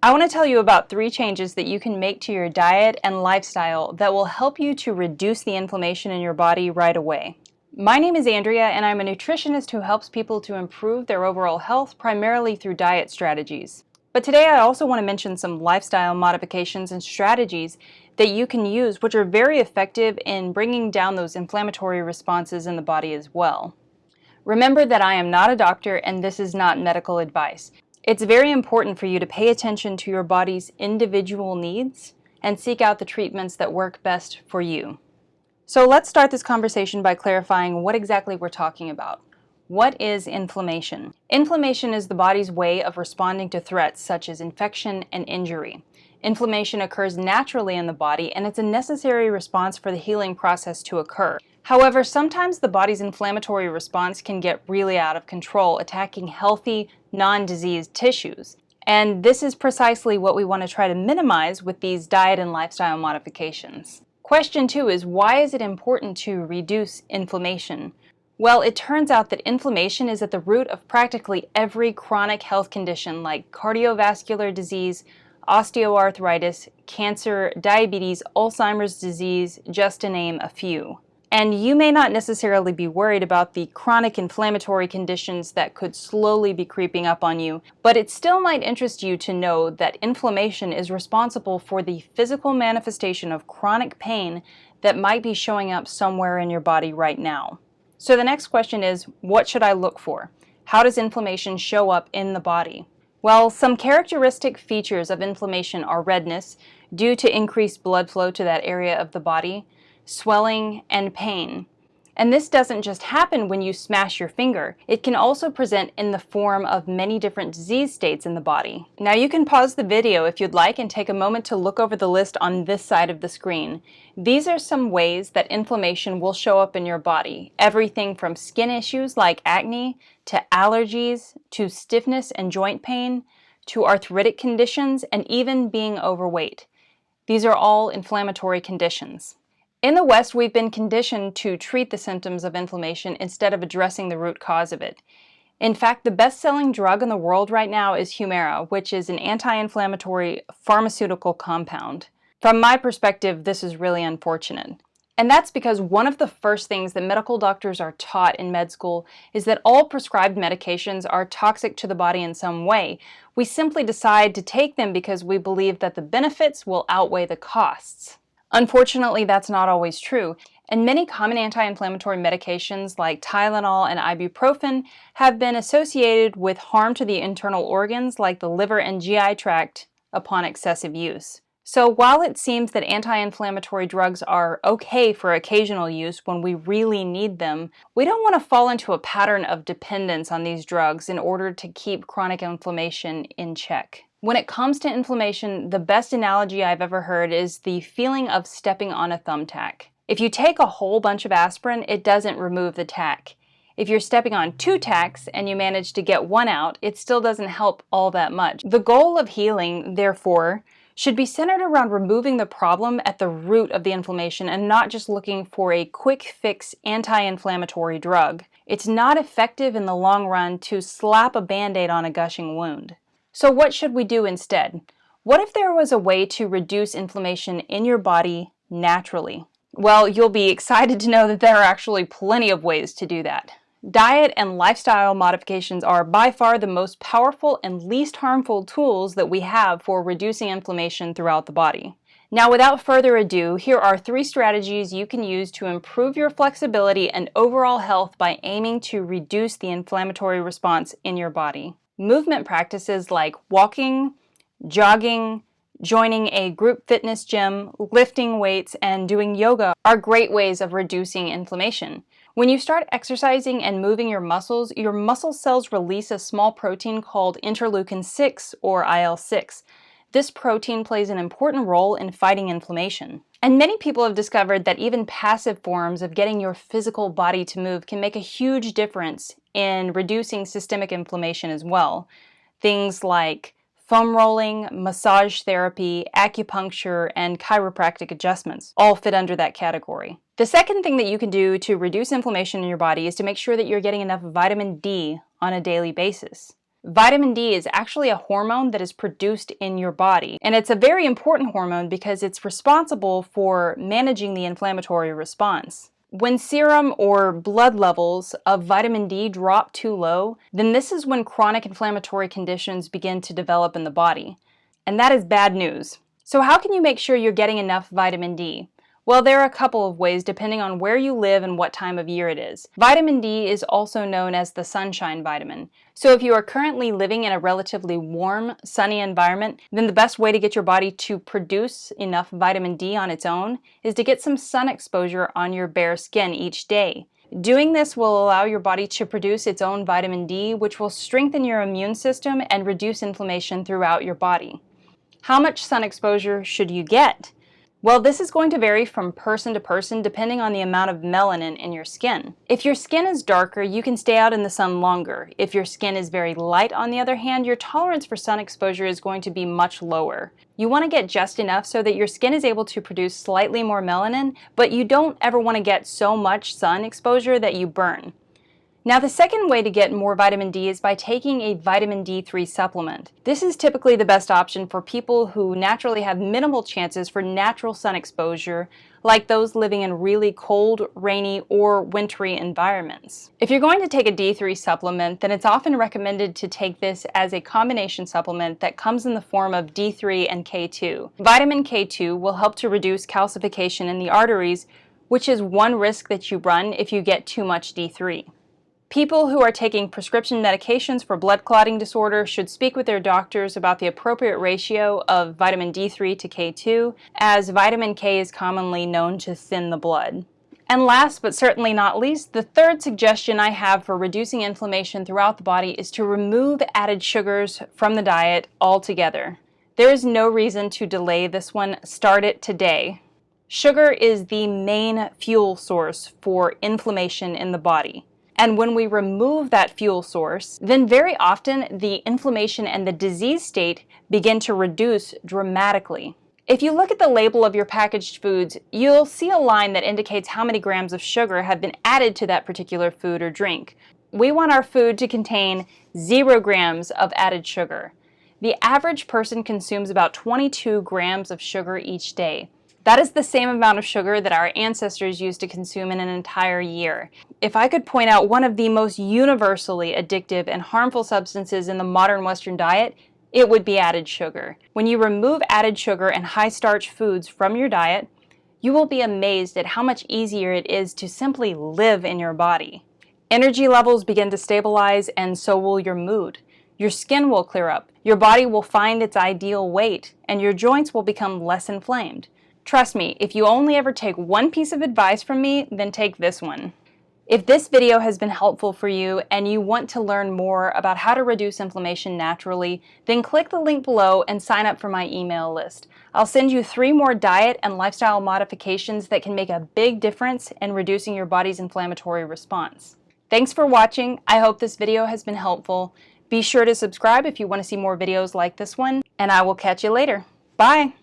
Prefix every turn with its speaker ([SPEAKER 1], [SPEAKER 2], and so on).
[SPEAKER 1] I want to tell you about 3 changes that you can make to your diet and lifestyle that will help you to reduce the inflammation in your body right away. My name is Andrea, and I'm a nutritionist who helps people to improve their overall health primarily through diet strategies. But today I also want to mention some lifestyle modifications and strategies that you can use, which are very effective in bringing down those inflammatory responses in the body as well. Remember that I am not a doctor and this is not medical advice. It's very important for you to pay attention to your body's individual needs and seek out the treatments that work best for you. So let's start this conversation by clarifying what exactly we're talking about. What is inflammation? Inflammation is the body's way of responding to threats such as infection and injury. Inflammation occurs naturally in the body, and it's a necessary response for the healing process to occur. However, sometimes the body's inflammatory response can get really out of control, attacking healthy, non-diseased tissues. And this is precisely what we want to try to minimize with these diet and lifestyle modifications. Question 2 is, why is it important to reduce inflammation? Well, it turns out that inflammation is at the root of practically every chronic health condition like cardiovascular disease, osteoarthritis, cancer, diabetes, Alzheimer's disease, just to name a few. And you may not necessarily be worried about the chronic inflammatory conditions that could slowly be creeping up on you, but it still might interest you to know that inflammation is responsible for the physical manifestation of chronic pain that might be showing up somewhere in your body right now. So the next question is, what should I look for? How does inflammation show up in the body? Well, some characteristic features of inflammation are redness, due to increased blood flow to that area of the body, swelling, and pain. And this doesn't just happen when you smash your finger. It can also present in the form of many different disease states in the body. Now you can pause the video if you'd like and take a moment to look over the list on this side of the screen. These are some ways that inflammation will show up in your body. Everything from skin issues like acne, to allergies, to stiffness and joint pain, to arthritic conditions, and even being overweight. These are all inflammatory conditions. In the West, we've been conditioned to treat the symptoms of inflammation instead of addressing the root cause of it. In fact, the best-selling drug in the world right now is Humira, which is an anti-inflammatory pharmaceutical compound. From my perspective, this is really unfortunate. And that's because one of the first things that medical doctors are taught in med school is that all prescribed medications are toxic to the body in some way. We simply decide to take them because we believe that the benefits will outweigh the costs. Unfortunately, that's not always true, and many common anti-inflammatory medications like Tylenol and ibuprofen have been associated with harm to the internal organs like the liver and GI tract upon excessive use. So while it seems that anti-inflammatory drugs are okay for occasional use when we really need them, we don't want to fall into a pattern of dependence on these drugs in order to keep chronic inflammation in check. When it comes to inflammation, the best analogy I've ever heard is the feeling of stepping on a thumbtack. If you take a whole bunch of aspirin, it doesn't remove the tack. If you're stepping on 2 tacks and you manage to get 1 out, it still doesn't help all that much. The goal of healing, therefore, should be centered around removing the problem at the root of the inflammation and not just looking for a quick fix anti-inflammatory drug. It's not effective in the long run to slap a Band-Aid on a gushing wound. So what should we do instead? What if there was a way to reduce inflammation in your body naturally? Well, you'll be excited to know that there are actually plenty of ways to do that. Diet and lifestyle modifications are by far the most powerful and least harmful tools that we have for reducing inflammation throughout the body. Now, without further ado, here are 3 strategies you can use to improve your flexibility and overall health by aiming to reduce the inflammatory response in your body. Movement practices like walking, jogging, joining a group fitness gym, lifting weights, and doing yoga are great ways of reducing inflammation. When you start exercising and moving your muscle cells release a small protein called interleukin-6 or IL-6. This protein plays an important role in fighting inflammation. And many people have discovered that even passive forms of getting your physical body to move can make a huge difference in reducing systemic inflammation as well. Things like foam rolling, massage therapy, acupuncture, and chiropractic adjustments all fit under that category. The second thing that you can do to reduce inflammation in your body is to make sure that you're getting enough vitamin D on a daily basis. Vitamin D is actually a hormone that is produced in your body, and it's a very important hormone because it's responsible for managing the inflammatory response. When serum or blood levels of vitamin D drop too low, then this is when chronic inflammatory conditions begin to develop in the body. And that is bad news. So how can you make sure you're getting enough vitamin D? Well, there are a couple of ways depending on where you live and what time of year it is. Vitamin D is also known as the sunshine vitamin. So if you are currently living in a relatively warm, sunny environment, then the best way to get your body to produce enough vitamin D on its own is to get some sun exposure on your bare skin each day. Doing this will allow your body to produce its own vitamin D, which will strengthen your immune system and reduce inflammation throughout your body. How much sun exposure should you get? Well, this is going to vary from person to person depending on the amount of melanin in your skin. If your skin is darker, you can stay out in the sun longer. If your skin is very light, on the other hand, your tolerance for sun exposure is going to be much lower. You want to get just enough so that your skin is able to produce slightly more melanin, but you don't ever want to get so much sun exposure that you burn. Now, the second way to get more vitamin D is by taking a vitamin D3 supplement. This is typically the best option for people who naturally have minimal chances for natural sun exposure, like those living in really cold, rainy, or wintry environments. If you're going to take a D3 supplement, then it's often recommended to take this as a combination supplement that comes in the form of D3 and K2. Vitamin K2 will help to reduce calcification in the arteries, which is one risk that you run if you get too much D3. People who are taking prescription medications for blood clotting disorder should speak with their doctors about the appropriate ratio of vitamin D3 to K2, as vitamin K is commonly known to thin the blood. And last but certainly not least, the third suggestion I have for reducing inflammation throughout the body is to remove added sugars from the diet altogether. There is no reason to delay this one. Start it today. Sugar is the main fuel source for inflammation in the body. And when we remove that fuel source, then very often the inflammation and the disease state begin to reduce dramatically. If you look at the label of your packaged foods, you'll see a line that indicates how many grams of sugar have been added to that particular food or drink. We want our food to contain 0 grams of added sugar. The average person consumes about 22 grams of sugar each day. That is the same amount of sugar that our ancestors used to consume in an entire year. If I could point out one of the most universally addictive and harmful substances in the modern Western diet, it would be added sugar. When you remove added sugar and high-starch foods from your diet, you will be amazed at how much easier it is to simply live in your body. Energy levels begin to stabilize, and so will your mood. Your skin will clear up, your body will find its ideal weight, and your joints will become less inflamed. Trust me, if you only ever take one piece of advice from me, then take this one. If this video has been helpful for you and you want to learn more about how to reduce inflammation naturally, then click the link below and sign up for my email list. I'll send you 3 more diet and lifestyle modifications that can make a big difference in reducing your body's inflammatory response. Thanks for watching. I hope this video has been helpful. Be sure to subscribe if you want to see more videos like this one, and I will catch you later. Bye!